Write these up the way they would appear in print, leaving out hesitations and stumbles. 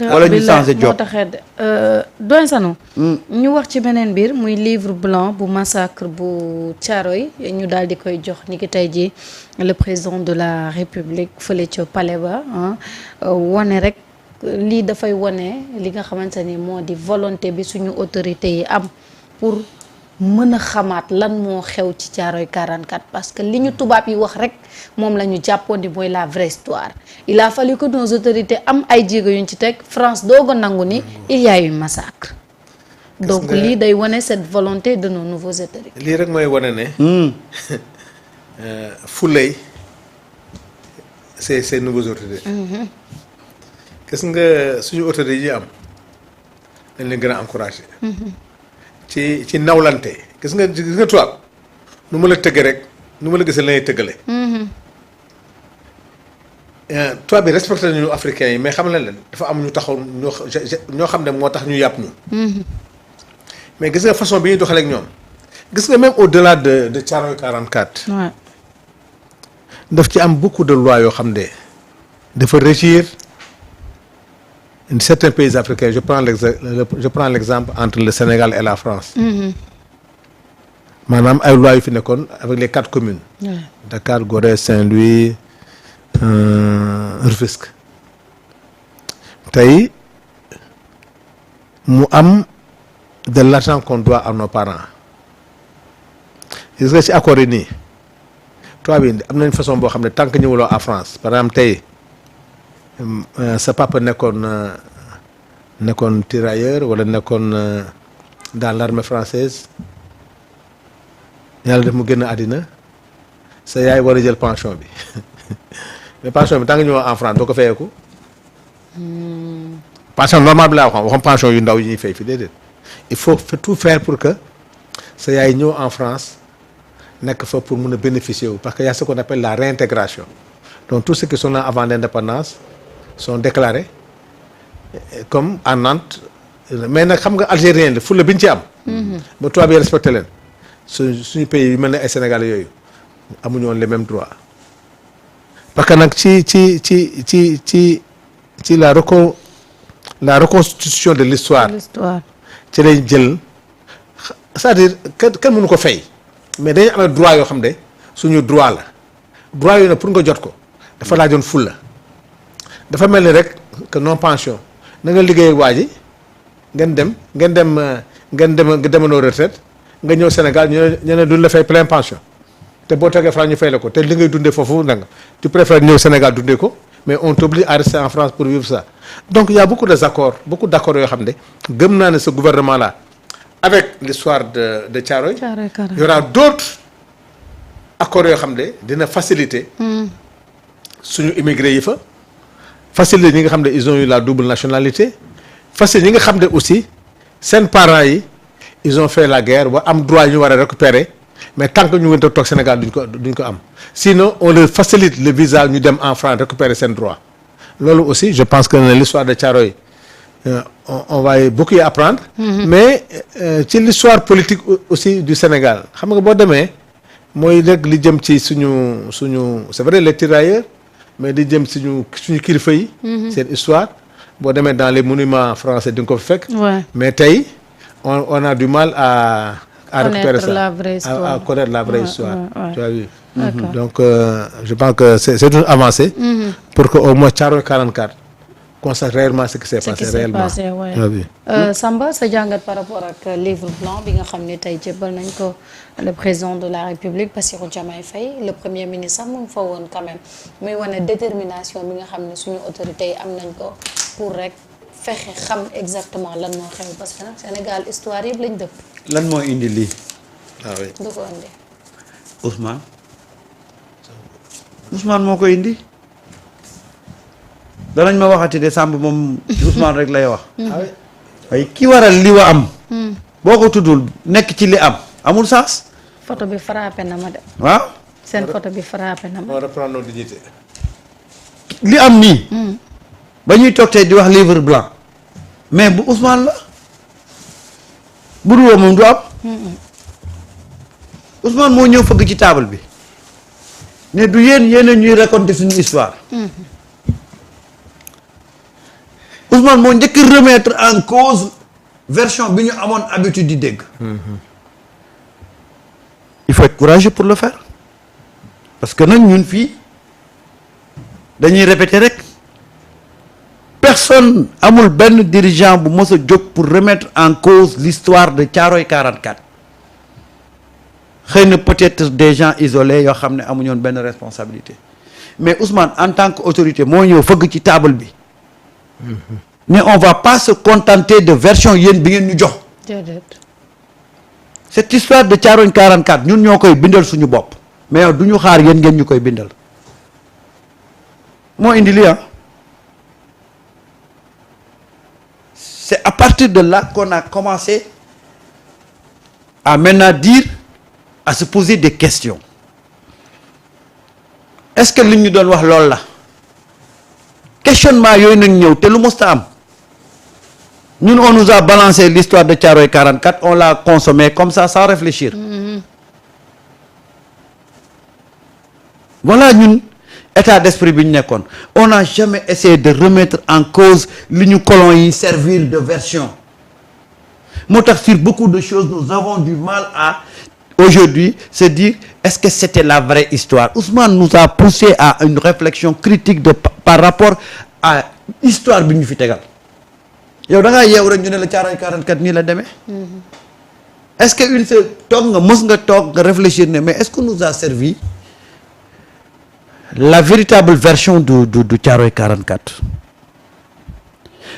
wala ñu changé job moo taxee doyen Sano ñu wax ci beneen biir muy livre blanc bu massacre bu Thiaroye ñu daal di koy jox ni ki tey ji le président de la République fële ca palais ba wane rek lii dafay wane li nga xamante ni moo di volonté bi suñu autorités yi am pour mën a xamaat lan moo xew ci Thiaroye 44 parce que li ñu tubaab yi wax rek moom la ñu jàppoon ni mooy la vraie histoire il a fallu que nos autorités am ay jéego yuñ ci teg France doog a nangu ni il y a eu massacre donc lii day wane cette volonté de nos nouveaux autorités. lii rek mooy wane ne fulay ces nouveaux autorités gis nga suñu autorités yi am dañ leen gën a encouragé ci nawlante gis nga tubaab nu ma la tëggee rek nu ma la gisee la lay tëggale tubaab bi respecté nañu africains yi mais xam leen dafa am ñu taxaw ñoo xam ne moo tax ñu yàpp ñu mais gis nga façon bi ñuy doxalee ak ñoom gis nga même au delà de Thiaroye 44 daf ci am beaucoup de lois yoo xam ne dafa régir certains pays africains je prends l'exemple entre le Sénégal et la France maanaam ay lois yu fi nekkoon avec les 4 communes Dakar, Gorée, Saint-Louis, Rufisque tey mu am de l'argent qu'on doit à nos parents gis nga ci accord yi nii tubaab yi am nañ façon boo xam ne tant que ñëwuloo à France par exemple tey sa papa nekkoon tirailleur wala nekkoon dans l'armée française yàlla def mu génn àddina sa yaay war a jël pension bi mais pension bi tant que ñëwoo en France doo ko fayeeku pension normale bi laa waxoon pension yu ndaw yi ñuy fay fi déedéet il faut tout faire pour que sa yaay ñëw en France nekk fa pour mun a bénéficier wu parce que y a ce qu'on appelle la réintégration donc tous ceux qui sont là avant l'indépendance sont déclarés comme en Nantes mais nag xam nga algérien la fulla bi ñu ci am ba tubaab yi respecté leen suñu pays yu mel ne ay Sénégal yooyu amuñu woon les mêmes droits parce que nag ci la reconstitution de l'histoire ci lay jël c'est-à-dire kenn mënu ko fay mais dañu amee droit yoo xam ne suñu droit la droit yooyu nag pour nga jot ko dafa laajoon fulla dafa mel ni rek que non pension na nga liggéey waa ji ngeen demanoo retraite nga ñëw Sénégal ñu ne duñ la fay plein pension te boo tegee France ñu fay la ko te li ngay dundee foofu nanga tu préfères ñëw Sénégal dundee ko mais on t'oblige à rester en France pour vivre ça donc il y a beaucoup d'accords yoo xam ne gëm naa ne ce gouvernement là avec l'histoire de Thiaroye il y aura d'autres accords yoo xam ne dina faciliter suñu immigré yi fa faciliter ñi nga xam ne ils ont eu la double nationalité faciliter ñi nga xam ne aussi seen parents yi ils ont fait la guerre ba am droit ñu war a récupérer mais tant que ñu ngi toog Sénégal duñ ko am sinon on leur facilite le visa ñu dem en France récupérer seen droit loolu aussi je pense que l'histoire de Thiaroye on va beaucoup y apprendre mais ci l'histoire politique aussi du Sénégal xam nga boo demee mooy rek li jëm ci suñu c'est vrai les tirailleurs mais di jëm suñu kilifa yi seen histoire boo demee dans les monuments français di nga ko fekk mais tey on a du mal à récupérer ça à connaître la vraie histoire tu as vu donc je pense que c'est une avancée pour que au moins Thiaroye 44 constate réellement ce qui s'est passé réellement Samba sa jàngat par rapport ak livre blanc bi nga xam ne tey jébbal nañ ko le président de la République Bassirou Diomaye Faye le premier ministre sax mu ngi fa woon quand même muy wane détermination bi nga xam ne suñu autorités yi am nañ ko pour rek fexe xam exactement lan moo xew parce que nag Sénégal histoire yëpp lañ dëpp lan moo indi lii du ko indi Ousmane moo ko indi danañ ma waxati de Samb moom Ousmane rek lay wax waaye ki waral li wa am boo ko tuddul nekk ci li am amul sens photo bi frappé na ma de waaw seen photo bi frappé na ma on reprend nos dignités li am nii ba ñuy toog tey di wax livre blanc mais bu Ousmane la bu dul moom du am Ousmane moo ñëw fëgg ci table bi ne du yéen ñuy raconter suñu histoire Ousmane moo njëkk remettre en cause version bi ñu amoon habitude di dégg. il faut être courageux pour le faire parce que nag ñun fii dañuy répéter rek personne amul benn dirigeant bu mës a jóg pour remettre en cause l'histoire de Thiaroye 44 xëy na peut-être des gens isolés yoo xam ne amuñoon benn responsabilité mais Ousmane en tant qu'autorité moo ñëw fëgg ci table bi mais on va pas se contenter de version yéen bi ngeen ñu jox. cette histoire de Thiaroye 44 ñun ñoo koy bindal suñu bopp mais du ñu xaar yéen ngeen ñu koy bindal moo indi lii c'est à partir de là qu'on a commencé à maintenant dire à se poser des questions est-ce que li ñu doon wax loolu la questionnement yooyu nag ñëw te lu musta am ñun on nous a balancé l'histoire de Thiaroye 44 on l'a consommé comme ça sans réfléchir. Voilà ñun état d'esprit bi ñu nekkoon on n'a jamais essayé de remettre en cause li ñu colons yi servir de version moo tax sur beaucoup de choses nous avons du mal à aujourd'hui se dire est-ce que c'était la vraie histoire. Ousmane nous a poussé à une réflexion critique par rapport à histoire bi ñu fi tegal yow da ngaa yeew rek ñu ne la Thiaroye 44 nii la demee. est-ce que une seule toog nga mës nga toog nga réfléchir ne mais est-ce que nous a servi la véritable version du Thiaroye 44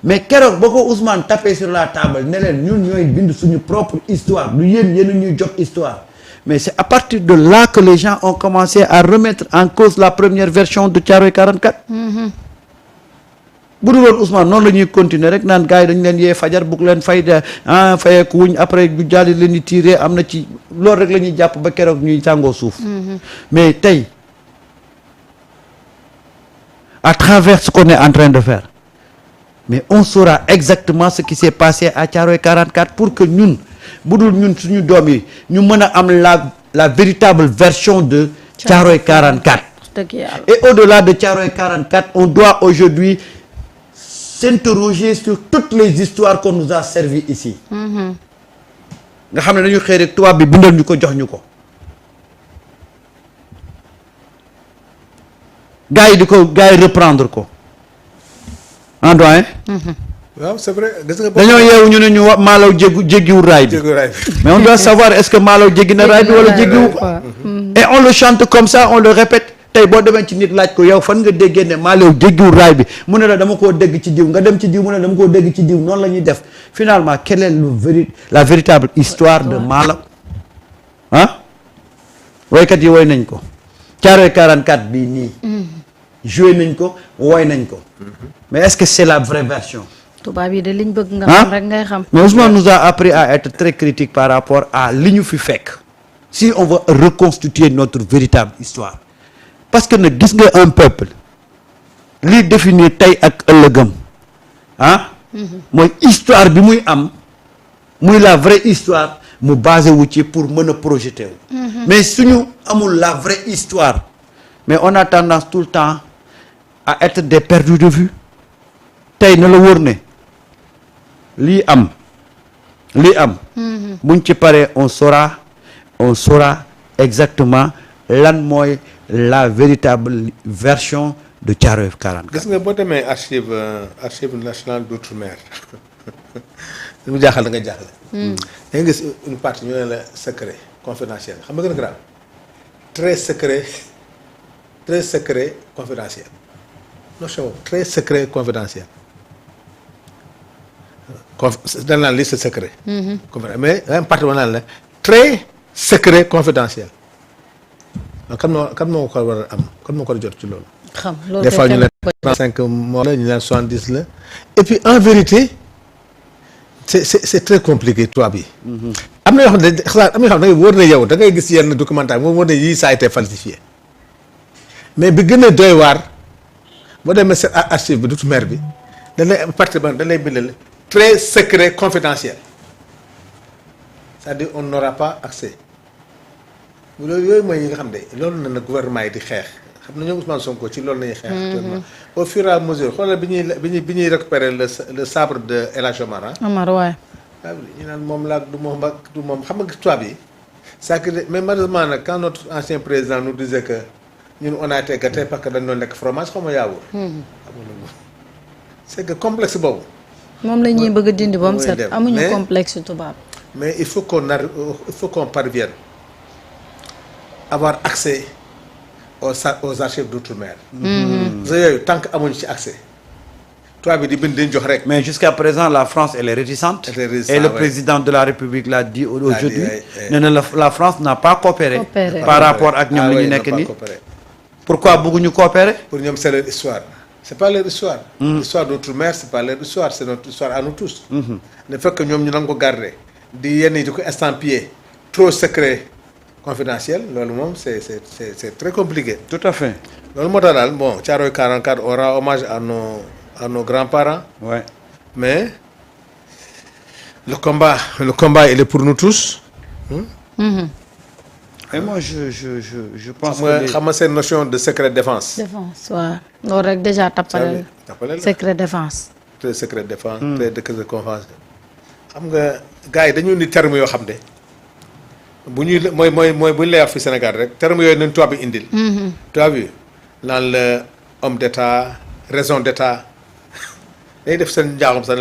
mais keroog boo ko Ousmane tapé sur la table ne leen ñun ñooy bind suñu propre histoire du yéen ñuy jox histoire mais c'est à partir de là que les gens ont commencé à remettre en cause la première version de Thiaroye 44. bu dul woon Ousmane noonu la ñuy continuer rek naan gars yi dañu leen yee fajar bugg leen fay fayeeku wuñ après bu jàlli leen di tirer am na ci loolu rek la ñuy jàpp ba keroog ñuy tàngoo suuf. mais tey à travers ce qu'on est en train de faire mais on saura exactement ce qui s'est passé à Thiaroye 44 pour que ñun bu dul ñun suñu doom yi ñu mën a am la véritable version de Thiaroye 44 et au-delà de Thiaroye 44 on doit aujourd'hui s'interroger sur toutes les histoires qu'on nous a servi ici nga xam ne dañu xëy rek tubaab bi bindal ñu ko jox ñu ko gars yi reprendre ko en doyen. waaw c'est vrai gis nga. dañoo yeewu ñu ne ñu maalaw jéggiwul raay bi mais on doit savoir est-ce que maalaw jéggi na raay bi wala jéggiwu ko et on le chante comme ça on le répète tey boo demee ci nit laaj ko yow fan nga déggee ne maalaw jéggiwul raay bi mu ne la dama koo dégg ci diw nga dem ci diw mu ne dama koo dégg ci diw noonu la ñuy def finalement quelle est la véritable histoire de maalaw woykat yi woy nañ ko Thiaroye 44 bii nii joué nañ ko woy nañ ko mais est-ce que c'est la vraie version. tubaab yi de liñ bëgg nga xam rek ngay xam. mais Ousmane nous a appris à être très critique par rapport à li ñu fi fekk si on veut reconstituer notre véritable histoire parce que nag gis nga un peuple lii définir tey ak ëllëgam mooy histoire bi muy am muy la vraie histoire mu basé wu ci pour mën a projeter wu. mais suñu amul la vraie histoire mais on a tendance tout le temps à être des perdus de vue tey na la wóor ne lii am buñ ci paree on saura exactement lan mooy la véritable version de Thiaroye 44. gis nga boo demee archive nationale d'outre-mer li mu jaaxal da nga jaaxle. da nga gis une partie ñu ne la secret confidentiel xam nga gën a grave très secret confidentiel notion très secret confidentiel. dañ naan lii c'est secret. mais même partie naan la très secret confidentiel. kan moo ko war a am kan moo ko war a jot ci loolu. xam loolu des fois ñu leen 35 mois la ñu leen 70 la et puis en vérité c'est très compliqué tubaab yi. am na yoo xam ne xalaat am na yoo xam ne wóor na yow da ngay gis yenn documentaire moom wóor na yii ça a été falsifié mais bi gën a doy waar boo demee seen archive bi d'outre-mer bi dañ lay partie ba dañ lay bindal très secret confidentiel c'est-à-dire on n'aura pas accès loolu yooyu mooy yi nga xam ne loolu na gouvernement yi di xeex xam na ñoom Ousmane Sonko ci loolu la ñuy xeex actuellement au fur et à mesure xoolal bi ñuy récupérer le sabre de El Hadj Omar Omar waay. waaw ñu naan moom la du moom ak du moom xam nga tubaab yi c'est que mais malheureusement nag quand notre ancien président nous disait que ñun on a été gâtés parce que dañ doon lekk fromage xaw ma yaawur. c'est que complexe boobu. moom la ñuy bëgg a dindi ba mu mooy set dem. amuñu Mais- complexe tubaab. mais il faut qu'on parvienne avoir accès aux archives d'outre-mer. parce que yooyu tant que amuñu ci accès. tubaab bi di bind dañ jox rek. Mais jusqu'à présent, la France, elle est réticente. Elle est réticente, Et le ouais. président de la République l'a dit aujourd'hui. ouais. Nee na la France n'a pas coopéré. Coopéré. Par rapport ak ñoom li ñu nekk nii. Pourquoi bëgguñu coopérer? Pour ñoom c'est leur histoire. C'est pas leur histoire. L'histoire d'outre-mer c'est pas leur histoire, c'est notre histoire à nous tous. Le fait que ñoom ñu nangu ko garder di yenn yi di ko estampiller trop secret confidentiel loolu moom c'est très compliqué. Tout à fait. loolu moo tax daal bon Thiaroye 44 on rend hommage à nos grands-parents. Ouais. Mais le combat il est pour nous tous. Et moi, je pense xam nga seen notion de secret défense. défense waaw loolu rek déjà tappale tapale la secret défense. très secret défense. très secret de confiance. xam nga gars yi dañu indi terme yoo xam ne bu ñuy mooy bu ñu lay wax fi Sénégal rek terme yooyu nañ tubaab bi indil. tubaab bi naan la homme d'état raison d'état day def seen njaaxum sax